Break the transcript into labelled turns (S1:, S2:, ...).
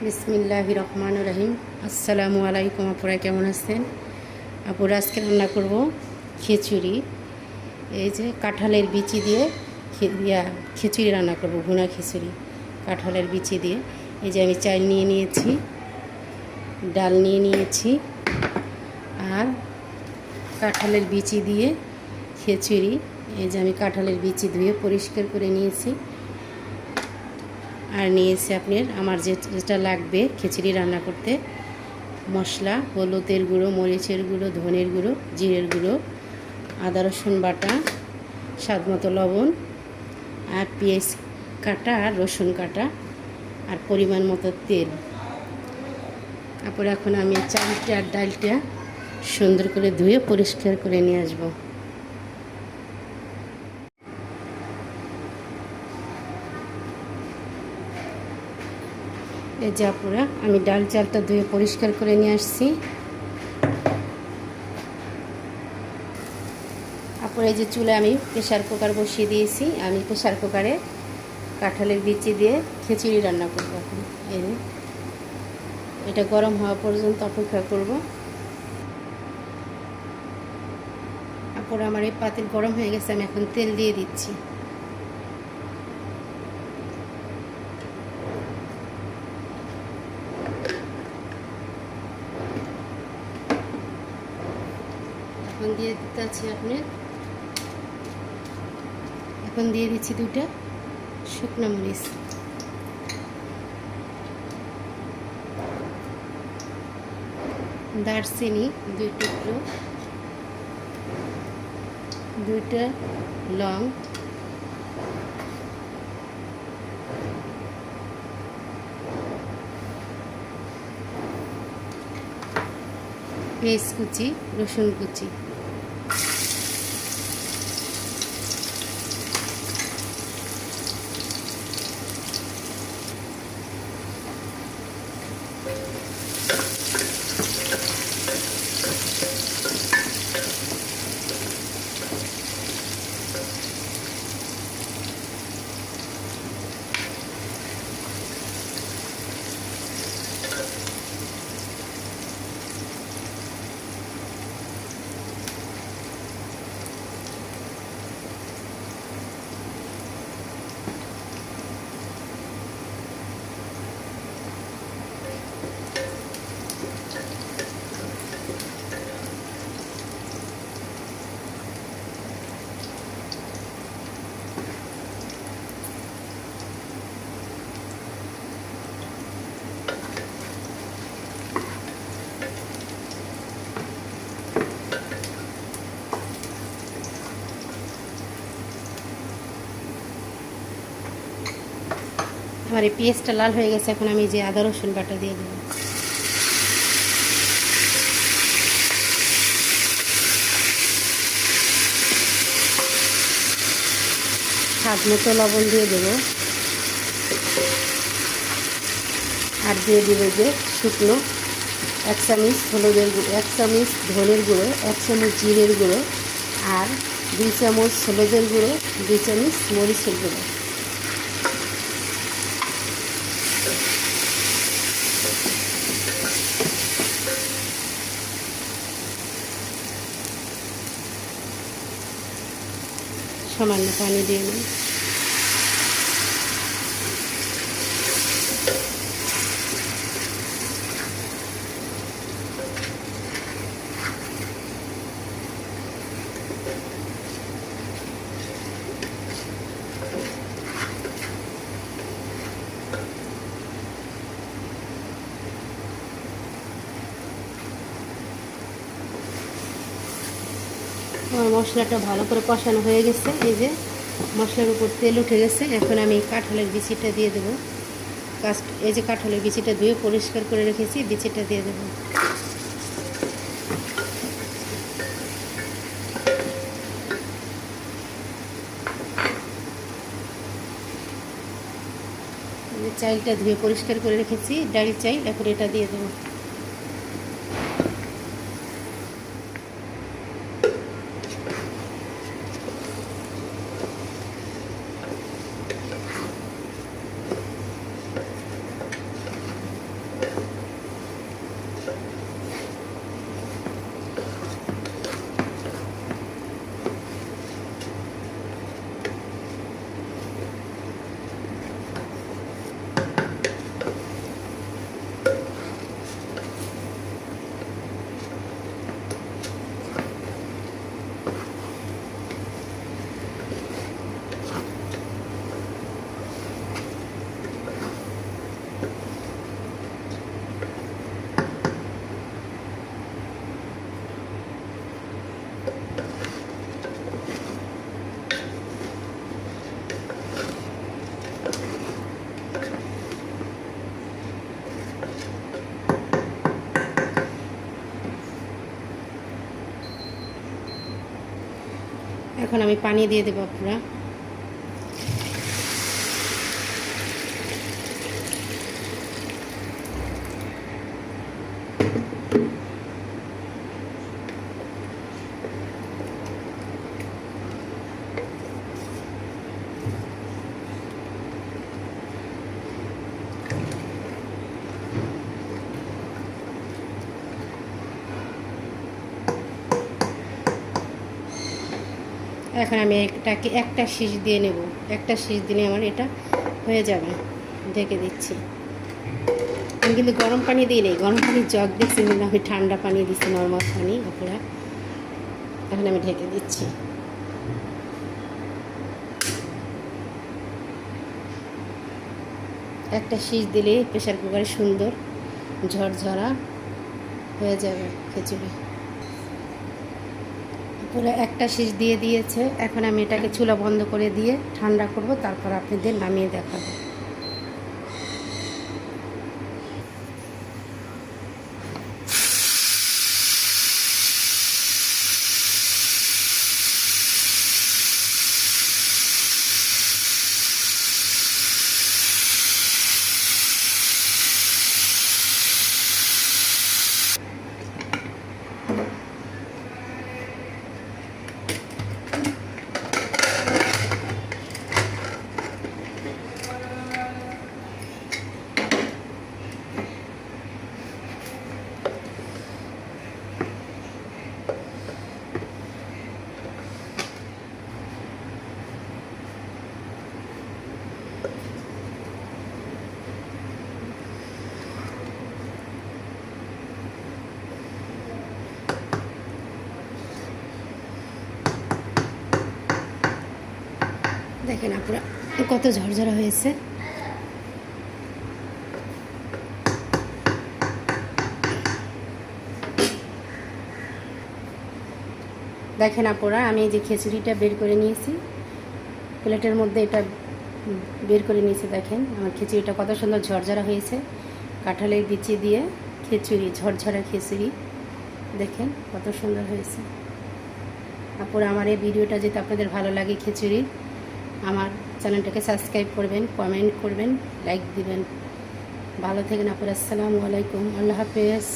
S1: বিসমিল্লাহির রহমানির রহিম। আসসালামু আলাইকুম। আপুরা কেমন আছেন? আপুরা আজকে রান্না করব খিচুড়ি। এই যে কাঁঠালের বিচি দিয়ে খিচুড়ি রান্না করব, ভুনা খিচুড়ি কাঁঠালের বিচি দিয়ে। এই যে আমি চাল নিয়ে নিয়েছি, ডাল নিয়ে নিয়েছি, আর কাঁঠালের বিচি দিয়ে খিচুড়ি। এই যে আমি কাঁঠালের বিচি ধুয়ে পরিষ্কার করে নিয়েছি, আর নিয়েছি আপনার আমার যেটা লাগবে খিচুড়ি রান্না করতে: মশলা, হলুদের গুঁড়ো, মরিচের গুঁড়ো, ধনের গুঁড়ো, জিরের গুঁড়ো, আদা রসুন বাটা, স্বাদ মতো লবণ, আর পেঁয়াজ কাটা আর রসুন কাটা, আর পরিমাণ মতো তেল। তারপর এখন আমি চালটা আর ডালটা সুন্দর করে ধুয়ে পরিষ্কার করে নিয়ে আসবো। এই যে আপুরা, আমি ডাল চালটা ধুয়ে পরিষ্কার করে নিয়ে আসছি। আপুরা এই যে চুলে আমি প্রেশার কুকার বসিয়ে দিয়েছি। আমি প্রেশার কুকারে কাঁঠালের বিচি দিয়ে খিচুড়ি রান্না করবো। এখন এই যে এটা গরম হওয়া পর্যন্ত অপেক্ষা করব। আপুরা আমার এই পাতিল গরম হয়ে গেছে, আমি এখন তেল দিয়ে দিচ্ছি। এখন দিয়ে দিতে আছে এখন দিয়ে দিচ্ছি 2টা শুকনো মরিচ, দারচিনি 2 টুকরো, 2টা লং, পেঁয়াজ কুচি, রসুন কুচি। আমার এই পেঁয়াজটা লাল হয়ে গেছে, এখন আমি যে আদা রসুন বাটা দিয়ে দেবো। স্বাদ মতো লবণ দিয়ে দেবো, আর দিয়ে দেবো যে শুকনো 1 চামচ হলুদের গুঁড়ো, 1 চামচ ধনের গুঁড়ো, 1 চামচ জিরের গুঁড়ো, আর 2 চামচ হলুদের গুঁড়ো, 2 চামচ মরিচের গুঁড়ো। সামান্য পানি দিয়ে নিই। আমার মশলাটা ভালো করে কষানো হয়ে গেছে। এই যে মশলার উপর তেল উঠে গেছে, এখন আমি কাঁঠালের বিচিটা দিয়ে দেবো। এই যে কাঁঠালের বিচিটা ধুয়ে পরিষ্কার করে রেখেছি, বিচিটা দিয়ে দেবো। চাইলটা ধুয়ে পরিষ্কার করে রেখেছি, ডাল চাইল, এখন এটা দিয়ে দেবো। এখন আমি পানি দিয়ে দেবো আপুরা। এখন আমি এটাকে একটা শীষ দিয়ে নেব, একটা শীষ দিলে আমার এটা হয়ে যাবে। ঢেকে দিচ্ছি। আমি কিন্তু গরম পানি দিই নেই, গরম পানির জগ দিচ্ছি, কিন্তু আমি ঠান্ডা পানি দিচ্ছি, নর্মাল পানি আপুরা। এখন আমি ঢেকে দিচ্ছি। একটা শীষ দিলে প্রেশার কুকারে সুন্দর ঝরঝরা হয়ে যাবে খিচুড়ি। পুরো একটা শীষ দিয়ে দিয়েছে। এখন আমি এটাকে চুলা বন্ধ করে দিয়ে ঠান্ডা করব, তারপর আপনাদের নামিয়ে দেখাবো। দেখেন আপনারা কত ঝরঝরা হয়েছে। দেখেন আপুরা, আমি এই যে খিচুড়িটা বের করে নিয়েছি, প্লেটের মধ্যে এটা বের করে নিয়েছি। দেখেন আমার খিচুড়িটা কত সুন্দর ঝরঝরা হয়েছে। কাঁঠালের বিচি দিয়ে খিচুড়ি, ঝরঝরা খিচুড়ি, দেখেন কত সুন্দর হয়েছে। আপুরা, আমার এই ভিডিওটা যদি আপনাদের ভালো লাগে খিচুড়ি, আমার চ্যানেলটাকে সাবস্ক্রাইব করবেন, কমেন্ট করবেন, লাইক দিবেন। ভালো থাকেন আপুরা। আসসালামু আলাইকুম, আল্লাহ হাফেজ।